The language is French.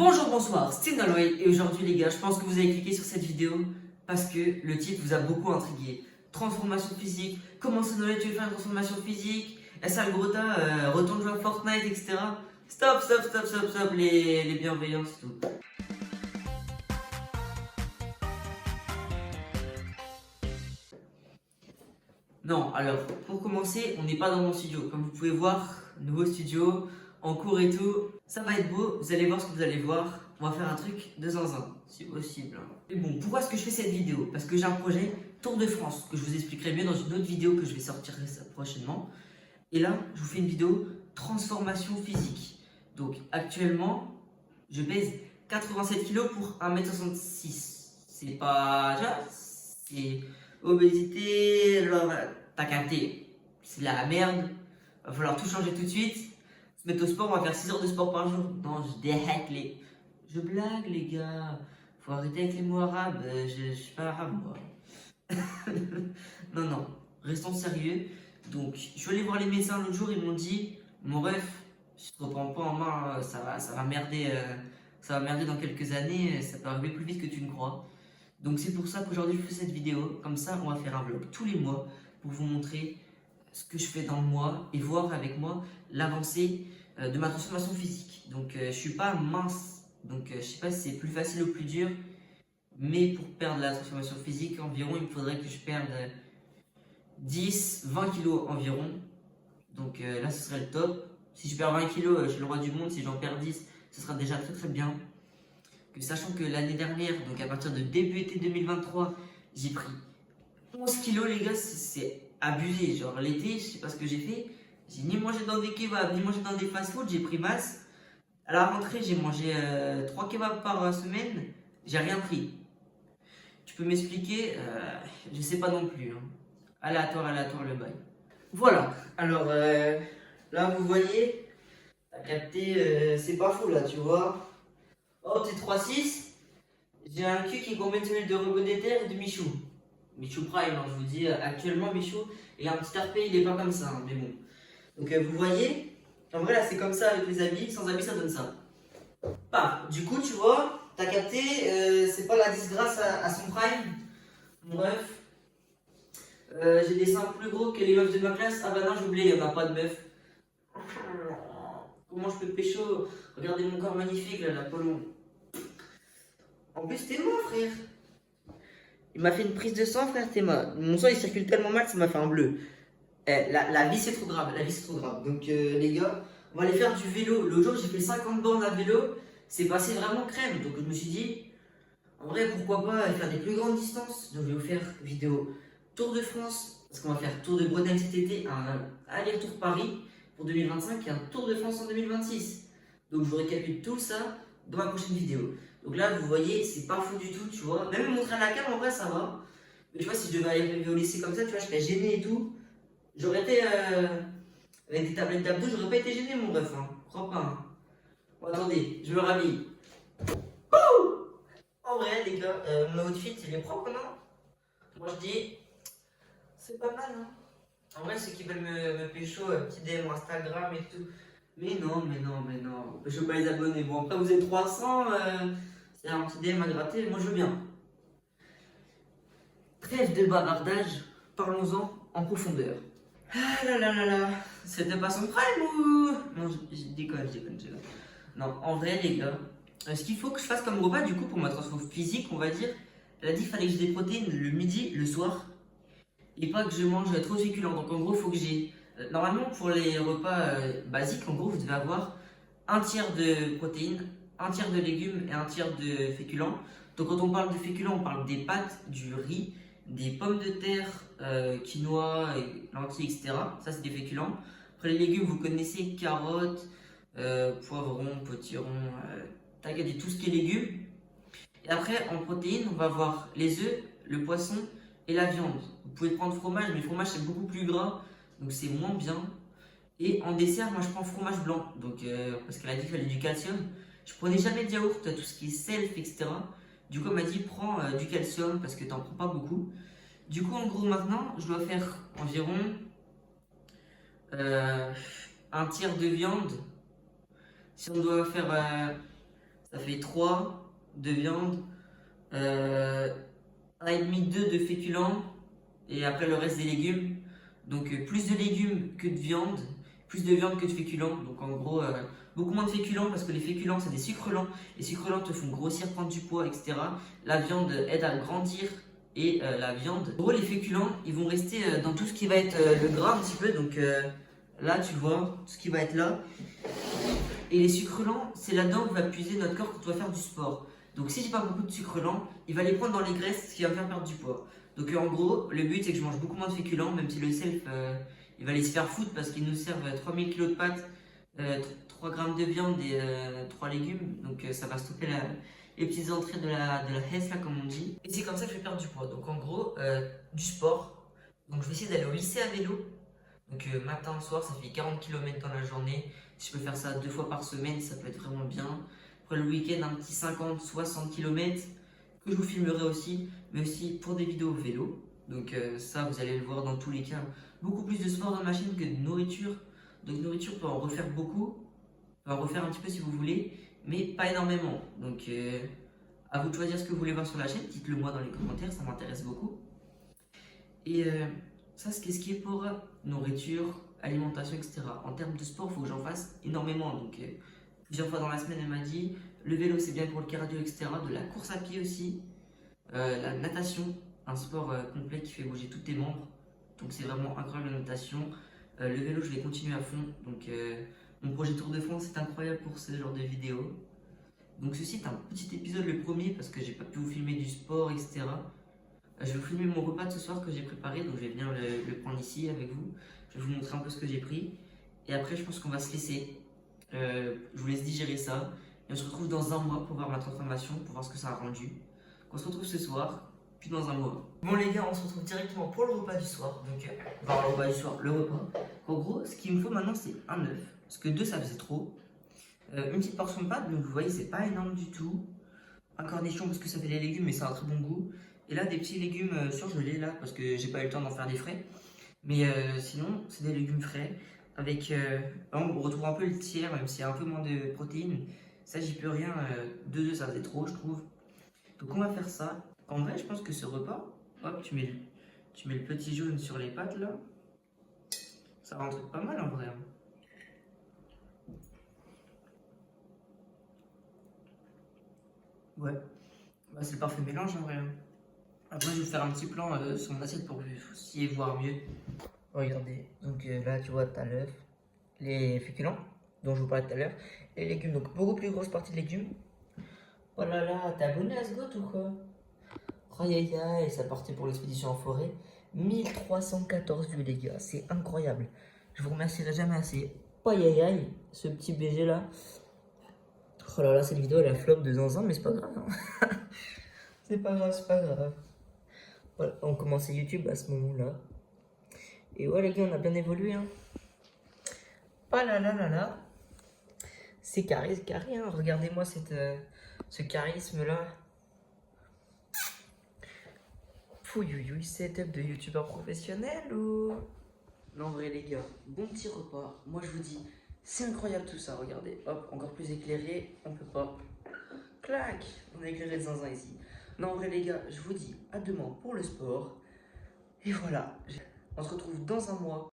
Bonjour, bonsoir, c'est Naloy et aujourd'hui les gars, je pense que vous avez cliqué sur cette vidéo parce que le titre vous a beaucoup intrigué. Transformation physique, comment ça Naloy tu veux faire une transformation physique? SL Grota, retourne jouer à Fortnite, etc. Stop, stop, stop, stop, stop, les bienveillances, tout. Non, alors, pour commencer, on n'est pas dans mon studio. Comme vous pouvez voir, nouveau studio, en cours et tout. Ça va être beau, vous allez voir ce que vous allez voir. On va faire un truc de zinzin, si possible. Mais bon, pourquoi est-ce que je fais cette vidéo? Parce que j'ai un projet Tour de France, que je vous expliquerai mieux dans une autre vidéo que je vais sortir prochainement. Et là, je vous fais une vidéo transformation physique. Donc, actuellement, je pèse 87 kg pour 1m66. C'est pas... C'est... Obésité, t'as capté, c'est de la merde, va falloir tout changer tout de suite, se mettre au sport, on va faire 6 heures de sport par jour. Non, je déhack les... Je blague les gars, faut arrêter avec les mots arabes, je suis pas arabe moi. Non, non, restons sérieux. Donc, je suis allé voir les médecins l'autre jour, ils m'ont dit, mon ref, si tu te reprends pas en main, ça va merder, ça va merder dans quelques années, ça peut arriver plus vite que tu ne crois. Donc c'est pour ça qu'aujourd'hui je fais cette vidéo, comme ça on va faire un vlog tous les mois pour vous montrer ce que je fais dans le mois et voir avec moi l'avancée de ma transformation physique. Donc je suis pas mince, donc je sais pas si c'est plus facile ou plus dur, mais pour perdre la transformation physique environ il me faudrait que je perde 10-20 kilos environ. Donc là ce serait le top. Si je perds 20 kilos, je suis le roi du monde, si j'en perds 10, ce sera déjà très très bien. Sachant que l'année dernière, donc à partir de début été 2023, j'ai pris 11 kilos les gars, c'est abusé. Genre l'été, je sais pas ce que j'ai fait, j'ai ni mangé dans des kebabs, ni mangé dans des fast-food, j'ai pris masse. À la rentrée, j'ai mangé 3 kebabs par semaine, j'ai rien pris. Tu peux m'expliquer? Je sais pas non plus. Hein. Aléatoire le bail. Voilà, alors là vous voyez, t'as capté, c'est pas fou là, tu vois. Oh, t'es 3-6. J'ai un cul qui combine celui de Robot d'Ether et de Michou. Michou Prime, hein, je vous dis, actuellement Michou, il a un petit RP, il est pas comme ça, hein, mais bon. Donc vous voyez, en vrai là c'est comme ça avec les habits, sans habits ça donne ça. Paf, du coup tu vois, t'as capté, c'est pas la disgrâce à son prime. Bref, j'ai des seins plus gros que les meufs de ma classe. Ah bah non, j'ai oublié, il y en a pas de meufs. Comment je peux pécho? Regardez mon corps magnifique là, l'Apollon. En plus, t'es moi, frère. Il m'a fait une prise de sang, frère, t'es moi. Mon sang il circule tellement mal que ça m'a fait un bleu. La vie c'est trop grave, la vie c'est trop grave. Donc les gars, on va aller faire du vélo. L'autre jour j'ai fait 50 bornes à vélo, c'est passé vraiment crème. Donc je me suis dit, en vrai pourquoi pas faire des plus grandes distances. Donc je vais vous faire vidéo Tour de France, parce qu'on va faire Tour de Bretagne cet été, un aller-retour Paris pour 2025 et un Tour de France en 2026. Donc je vous récapitule tout ça dans ma prochaine vidéo. Donc là vous voyez, c'est pas fou du tout, tu vois. Même montrer à la cam en vrai ça va. Mais tu vois, si je devais aller au lycée comme ça, tu vois, je serais gêné et tout. J'aurais été avec des tablettes d'abdos, j'aurais pas été gêné, mon ref. Hein. Crois pas. Hein. Bon, attendez, je me rhabille. En vrai, les gars, mon outfit, il est propre, non? Moi, je dis, c'est pas mal, hein. En vrai, ceux qui veulent me pécho, petit DM Instagram et tout. Mais non, mais non, mais non. Je veux pas les abonner. Bon, après, vous êtes 300, c'est un petit DM à gratter. Moi, je veux bien. Trêve de bavardage, parlons-en en profondeur. Ah là là là là, c'était pas son prime ou... Non, je déconne. Non, en vrai les gars, ce qu'il faut que je fasse comme repas du coup pour ma transformation physique, on va dire, elle a dit qu'il fallait que j'ai des protéines le midi, le soir, et pas que je mange trop féculent. Donc en gros, il faut que j'ai... Normalement pour les repas basiques, en gros, vous devez avoir un tiers de protéines, un tiers de légumes et un tiers de féculents. Donc quand on parle de féculents, on parle des pâtes, du riz, des pommes de terre, quinoa, lentilles, etc. Ça, c'est des féculents. Après, les légumes, vous connaissez carottes, poivrons, potirons, t'inquiète, tout ce qui est légumes. Et après, en protéines, on va avoir les œufs, le poisson et la viande. Vous pouvez prendre fromage, mais le fromage, c'est beaucoup plus gras, donc c'est moins bien. Et en dessert, moi, je prends fromage blanc, donc, parce qu'elle a dit qu'il fallait du calcium. Je prenais jamais de yaourt, tout ce qui est self, etc. Du coup, elle m'a dit, prends du calcium parce que t'en prends pas beaucoup. Du coup, en gros, maintenant, je dois faire environ un tiers de viande. Si on doit faire, Ça fait 3 de viande, 1,5 2 de féculents, et après le reste des légumes. Donc plus de légumes que de viande, plus de viande que de féculents. Donc en gros, beaucoup moins de féculents parce que les féculents c'est des sucres lents. Les sucres lents te font grossir, prendre du poids, etc. La viande aide à grandir et la viande. En gros, les féculents ils vont rester dans tout ce qui va être le gras un petit peu. Donc là, tu vois, tout ce qui va être là. Et les sucres lents, c'est là-dedans qu'on va puiser notre corps quand on va faire du sport. Donc si j'ai pas beaucoup de sucre lent, il va les prendre dans les graisses, ce qui va me faire perdre du poids. Donc en gros, le but c'est que je mange beaucoup moins de féculents, même si le self, il va aller se faire foutre parce qu'il nous servent 3000 kg de pâtes, 3 grammes de viande et 3 légumes. Donc ça va stopper les petites entrées de la hesse là comme on dit. Et c'est comme ça que je vais perdre du poids. Donc en gros, du sport. Donc je vais essayer d'aller au lycée à vélo. Donc matin, soir, ça fait 40 km dans la journée. Si je peux faire ça 2 fois par semaine, ça peut être vraiment bien. Après le week-end, un petit 50-60 km que je vous filmerai aussi, mais aussi pour des vidéos vélo. Donc ça, vous allez le voir dans tous les cas. Beaucoup plus de sport dans ma chaîne que de nourriture. Donc nourriture, on peut en refaire beaucoup. On peut en refaire un petit peu si vous voulez, mais pas énormément. Donc à vous de choisir ce que vous voulez voir sur la chaîne. Dites-le moi dans les commentaires, ça m'intéresse beaucoup. Et ça, c'est ce qui est pour nourriture, alimentation, etc. En termes de sport, il faut que j'en fasse énormément. Donc, plusieurs fois dans la semaine, elle m'a dit le vélo, c'est bien pour le cardio, etc. De la course à pied aussi. La natation, un sport complet qui fait bouger tous tes membres. Donc, c'est vraiment incroyable la natation. Le vélo, je vais continuer à fond. Donc, mon projet Tour de France, c'est incroyable pour ce genre de vidéo. Donc, ceci est un petit épisode, le premier, parce que j'ai pas pu vous filmer du sport, etc. Je vais vous filmer mon repas de ce soir que j'ai préparé, donc je vais venir le prendre ici avec vous. Je vais vous montrer un peu ce que j'ai pris. Et après, je pense qu'on va se laisser. Je vous laisse digérer ça. Et on se retrouve dans un mois pour voir ma transformation, pour voir ce que ça a rendu. On se retrouve ce soir, puis dans un mois. Bon les gars, on se retrouve directement pour le repas du soir. Donc, enfin le repas du soir, le repas. En gros, ce qu'il me faut maintenant, c'est un œuf. Parce que deux, ça faisait trop. Une petite portion de pâte, donc vous voyez, c'est pas énorme du tout. Un cornichon parce que ça fait des légumes, mais ça a un très bon goût. Et là, des petits légumes surgelés, là, parce que j'ai pas eu le temps d'en faire des frais. Mais sinon, c'est des légumes frais. Avec, on retrouve un peu le tiers, même s'il y a un peu moins de protéines. Ça, j'y peux rien. Deux œufs, ça faisait trop, je trouve. Donc, on va faire ça. En vrai, je pense que ce repas, hop, tu mets le petit jaune sur les pâtes, là. Ça rentre pas mal en vrai. Ouais, bah, c'est le parfait mélange en vrai. Après, je vais vous faire un petit plan sur mon assiette pour que vous puissiez voir mieux. Regardez, donc là tu vois, t'as l'œuf, les féculents dont je vous parlais tout à l'heure, les légumes, donc beaucoup plus grosse partie de légumes. Oh là là, t'es abonné à ce goût ou quoi? Oh aïe aïe aïe, ça partait pour l'expédition en forêt. 1314 vues les gars, c'est incroyable. Je vous remercierai jamais assez. Oh aïe aïe aïe, ce petit BG là. Oh là là, cette vidéo elle a flop de zinzin, mais c'est pas grave. Hein. C'est pas grave, c'est pas grave. Voilà, on commençait YouTube à ce moment-là. Et ouais les gars, on a bien évolué. Hein. Pas là là là là. C'est carré, hein. Regardez-moi ce charisme-là. Fouillouille, setup de youtubeur professionnel ou... Non, en vrai, les gars, bon petit repas. Moi, je vous dis, c'est incroyable tout ça. Regardez, hop, encore plus éclairé. On peut pas. Clac, on a éclairé le zinzin ici. Non, en vrai, les gars, je vous dis à demain pour le sport. Et voilà, on se retrouve dans un mois.